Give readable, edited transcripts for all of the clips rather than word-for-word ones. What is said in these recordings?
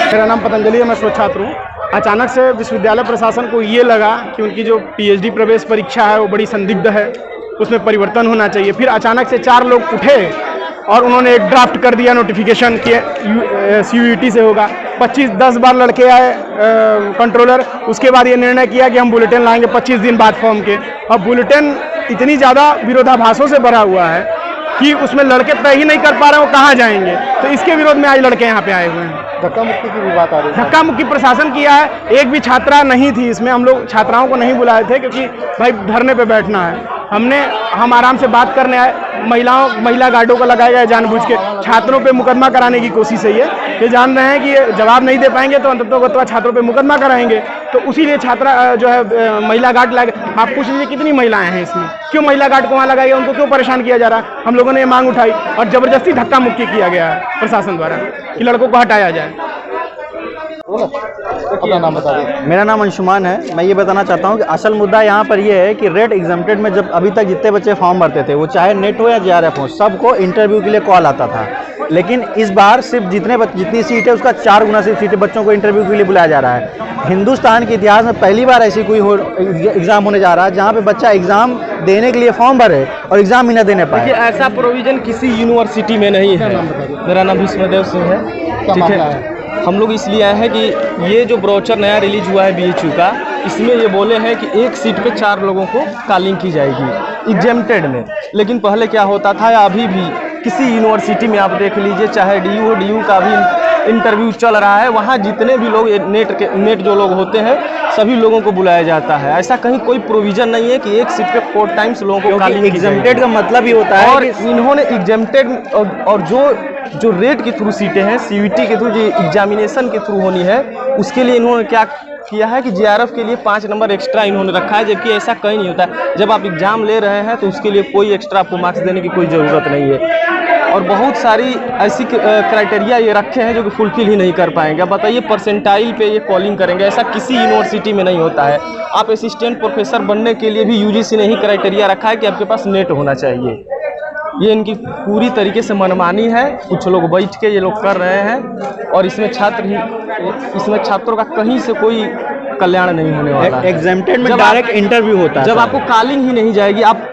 मेरा नाम पतंजलि है, मैं स्व छात्र हूँ। अचानक से विश्वविद्यालय प्रशासन को ये लगा कि उनकी जो पीएचडी प्रवेश परीक्षा है वो बड़ी संदिग्ध है, उसमें परिवर्तन होना चाहिए। फिर अचानक से 4 लोग उठे और उन्होंने एक ड्राफ्ट कर दिया नोटिफिकेशन कि CUET से होगा। 10 बार लड़के आए कंट्रोलर, उसके बाद ये निर्णय किया कि हम बुलेटिन लाएंगे 25 दिन बाद फॉर्म के। अब बुलेटिन इतनी ज़्यादा विरोधाभासों से भरा हुआ है कि उसमें लड़के तय ही नहीं कर पा रहे हैं वो कहाँ जाएंगे, तो इसके विरोध में आज लड़के यहाँ पे आए हुए हैं। धक्का मुक्की की भी बात आ रही है। धक्का मुक्की प्रशासन किया है। एक भी छात्रा नहीं थी इसमें, हम लोग छात्राओं को नहीं बुलाए थे क्योंकि भाई धरने पे बैठना है। हम आराम से बात करने आए। महिला गार्डों को लगाया गया जानबूझ के, छात्रों पे मुकदमा कराने की कोशिश है। ये जान रहे हैं कि ये जवाब नहीं दे पाएंगे तो अंततः छात्रों पे मुकदमा कराएंगे, तो उसीलिए छात्रा जो है महिला गार्ड लाए। आप पूछ लीजिए कितनी महिलाएं हैं इसमें, क्यों महिला गार्ड को वहाँ लगाया गया, उनको क्यों परेशान किया जा रहा है। हम लोगों ने ये मांग उठाई और जबरदस्ती धक्का मुक्की किया गया है प्रशासन द्वारा कि लड़कों को हटाया जाए। अपना नाम बता दें। मेरा नाम अंशुमान है। मैं ये बताना चाहता हूँ कि असल मुद्दा यहाँ पर ये है कि रेट एग्जाम्प्टेड में जब अभी तक जितने बच्चे फॉर्म भरते थे, वो चाहे नेट हो या JRF हो, सबको इंटरव्यू के लिए कॉल आता था। लेकिन इस बार सिर्फ जितनी सीट है उसका 4 गुना सिर्फ सीटें बच्चों को इंटरव्यू के लिए बुलाया जा रहा है। हिंदुस्तान के इतिहास में पहली बार ऐसी कोई एग्ज़ाम होने जा रहा है जहाँ पे बच्चा एग्ज़ाम देने के लिए फॉर्म भरे और एग्ज़ाम ही न देने पाए। देखिए, ऐसा प्रोविज़न किसी यूनिवर्सिटी में नहीं है। मेरा नाम विष्णुदेव सिंह है। ठीक है, हम लोग इसलिए आए हैं कि ये जो ब्रोचर नया रिलीज हुआ है BHU का, इसमें ये बोले हैं कि एक सीट पे 4 लोगों को कॉलिंग की जाएगी एग्जेम्प्टेड में। लेकिन पहले क्या होता था या अभी भी किसी यूनिवर्सिटी में आप देख लीजिए, चाहे DU का भी इंटरव्यू चल रहा है, वहाँ जितने भी लोग नेट जो लोग होते हैं सभी लोगों को बुलाया जाता है। ऐसा कहीं कोई प्रोविज़न नहीं है कि एक सीट पे 4 टाइम्स लोगों को कॉलिंग। एग्जेम्प्टेड का मतलब ही होता है और इन्होंने एग्जेम्प्टेड और जो रेट के थ्रू सीटें हैं CUET के थ्रू, जो एग्जामिनेशन के थ्रू होनी है, उसके लिए इन्होंने क्या किया है कि JRF के लिए 5 नंबर एक्स्ट्रा इन्होंने रखा है, जबकि ऐसा कहीं नहीं होता है। जब आप एग्ज़ाम ले रहे हैं तो उसके लिए कोई एक्स्ट्रा आपको मार्क्स देने की कोई ज़रूरत नहीं है। और बहुत सारी ऐसी क्राइटेरिया ये रखे हैं जो कि फुलफिल ही नहीं कर पाएंगे। अब बताइए परसेंटाइल पे ये कॉलिंग करेंगे, ऐसा किसी यूनिवर्सिटी में नहीं होता है। आप असिस्टेंट प्रोफेसर बनने के लिए भी UGC ने ही क्राइटेरिया रखा है कि आपके पास नेट होना चाहिए। ये इनकी पूरी तरीके से मनमानी है। कुछ लोग बैठ के ये लोग कर रहे हैं और इसमें छात्रों का कहीं से कोई कल्याण नहीं होने वाला है। एग्जेम्प्टेड में डायरेक्ट इंटरव्यू होता है। जब आपको कॉलिंग ही नहीं जाएगी, आप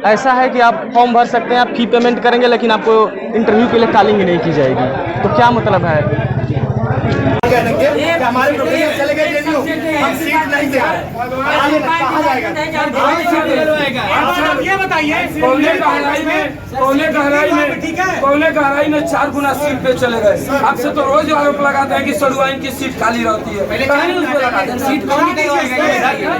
ऐसा है कि आप फॉर्म भर सकते हैं, आप फी पेमेंट करेंगे, लेकिन आपको इंटरव्यू के लिए कॉलिंग ही नहीं की जाएगी, तो क्या मतलब है। हमारे प्रोफेसर चले गए JDU, हम सीट नहीं दे रहे, कहाँ जाएगा? ये बताइए, पौने गहराई में 4 गुना सीट पे चले गए। आपसे तो रोज आरोप लगाते हैं कि सड़ुआइन की सीट खाली रहती है।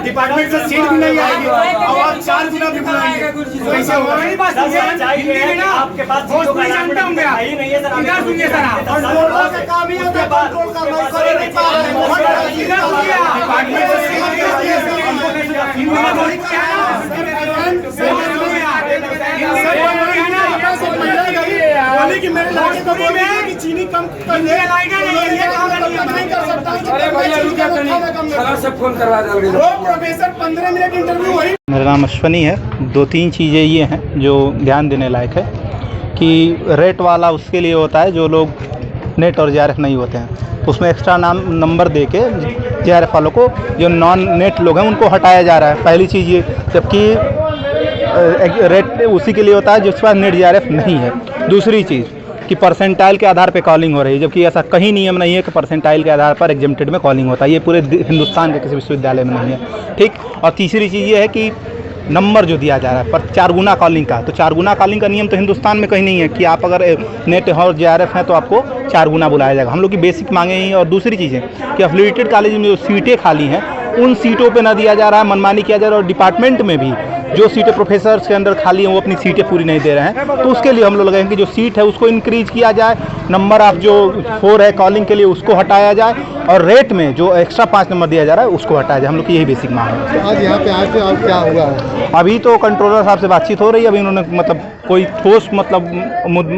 डिपार्टमेंट से सीट भी नहीं आएगी और आप 4 गुना भी बुलाएंगे, कैसे होगा? आपके पास जानते होंगे आप, इधर सुनिए सर, आप लोगों का काम ही होता है कंट्रोल करना। कि मेरे लड़के को बोले कि चीनी कम कर दे, नहीं कर सकता। अरे भैया से फोन करवा दोगे। वो प्रोफेसर 15 मिनट इंटरव्यू हुई। मेरा नाम अश्वनी है। 2-3 चीज़ें ये हैं जो ध्यान देने लायक है कि रेट वाला उसके लिए होता है जो लोग नेट और JRF नहीं होते हैं, उसमें एक्स्ट्रा नंबर दे के JRF वालों को, जो नॉन नेट लोग हैं उनको हटाया जा रहा है। पहली चीज़ ये, जबकि रेट उसी के लिए होता है जिसके पास नेट JRF नहीं है। दूसरी चीज़, कि परसेंटाइल के आधार पे कॉलिंग हो रही है, जबकि ऐसा कहीं नियम नहीं है कि परसेंटाइल के आधार पर एग्जेम्प्टेड में कॉलिंग होता है। ये पूरे हिंदुस्तान के किसी विश्वविद्यालय में नहीं है, ठीक। और तीसरी चीज़ ये है कि नंबर जो दिया जा रहा है पर 4 गुना कॉलिंग का, तो 4 गुना कॉलिंग का नियम तो हिंदुस्तान में कहीं नहीं है कि आप अगर नेट और JRF हैं तो आपको 4 गुना बुलाया जाएगा। हम लोग की बेसिक मांगे ही। और दूसरी चीज़ें कि एफिलिएटेड कॉलेज में जो सीटें खाली हैं उन सीटों पे ना दिया जा रहा है, मनमानी किया जा रहा है। और डिपार्टमेंट में भी जो सीटें प्रोफेसर्स के अंदर खाली हैं वो अपनी सीटें पूरी नहीं दे रहे हैं, तो उसके लिए हम लोग लगाएंगे कि जो सीट है उसको इंक्रीज किया जाए, नंबर ऑफ जो 4 है कॉलिंग के लिए उसको हटाया जाए, और रेट में जो एक्स्ट्रा 5 नंबर दिया जा रहा है उसको हटाया जाए। हम लोग की यही बेसिक मांग है। आज यहाँ पे आके अब क्या हुआ है? अभी तो कंट्रोलर साहब से बातचीत हो रही है, अभी उन्होंने मतलब कोई ठोस मतलब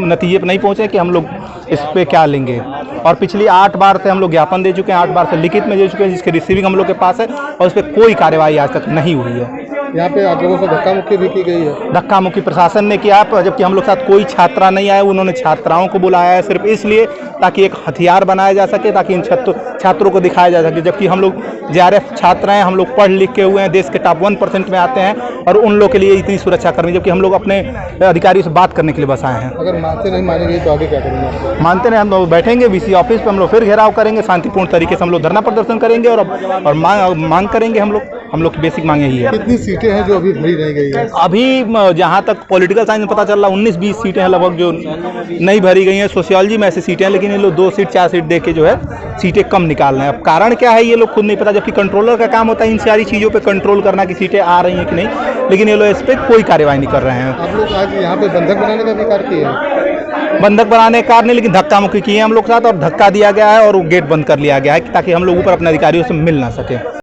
नतीजे पर नहीं पहुँचे कि हम लोग इस पे क्या लेंगे। और पिछली 8 बार से हम लोग ज्ञापन दे चुके हैं, 8 बार से लिखित में दे चुके हैं, जिसके रिसीविंग हम लोग के पास है, और उस पर कोई कार्रवाई आज तक नहीं हुई है। यहाँ पे आप लोगों से धक्का मुक्की भी की गई है? धक्का मुक्की प्रशासन ने किया, जबकि हम लोग साथ कोई छात्रा नहीं आए। उन्होंने छात्राओं को बुलाया है सिर्फ इसलिए ताकि एक हथियार बनाया जा सके, ताकि इन छात्रों को दिखाया जा सके। जबकि हम लोग JRF छात्र हैं, हम लोग पढ़ लिख के हुए हैं, देश के टॉप 1% में आते हैं, और उन लोग के लिए इतनी सुरक्षा कर्मी, जबकि हम लोग अपने अधिकारियों से बात करने के लिए बस आए हैं। अगर मानते नहीं मानेंगे तो आगे क्या करेंगे? मानते नहीं, हम लोग बैठेंगे VC ऑफिस पे, हम लोग फिर घेराव करेंगे, शांतिपूर्ण तरीके से हम लोग धरना प्रदर्शन करेंगे और मांग करेंगे। हम लोग की बेसिक मांग यही है। कितनी सीटें हैं जो अभी भरी नहीं गई है? अभी जहाँ तक पॉलिटिकल साइंस में पता चल रहा 19-20 सीटें हैं लगभग जो नहीं भरी गई हैं। सोशियोलॉजी में ऐसी सीटें हैं, लेकिन ये लोग 2 सीट 4 सीट दे के जो है सीटें कम निकाल रहे हैं। अब कारण क्या है ये लोग खुद नहीं पता, जबकि कंट्रोलर का काम होता है इन सारी चीज़ों पे कंट्रोल करना कि सीटें आ रही हैं कि नहीं, लेकिन ये लोग इस पर कोई कार्रवाई नहीं कर रहे हैं। आप लोग आज यहाँ पे बंधक बनाने का भी कार्य किए हैं? बंधक बनाने का नहीं, लेकिन धक्का मुक्की किए हैं हम लोग साथ, और धक्का दिया गया है और वो गेट बंद कर लिया गया है ताकि हम लोग ऊपर अपने अधिकारियों से मिल ना सके।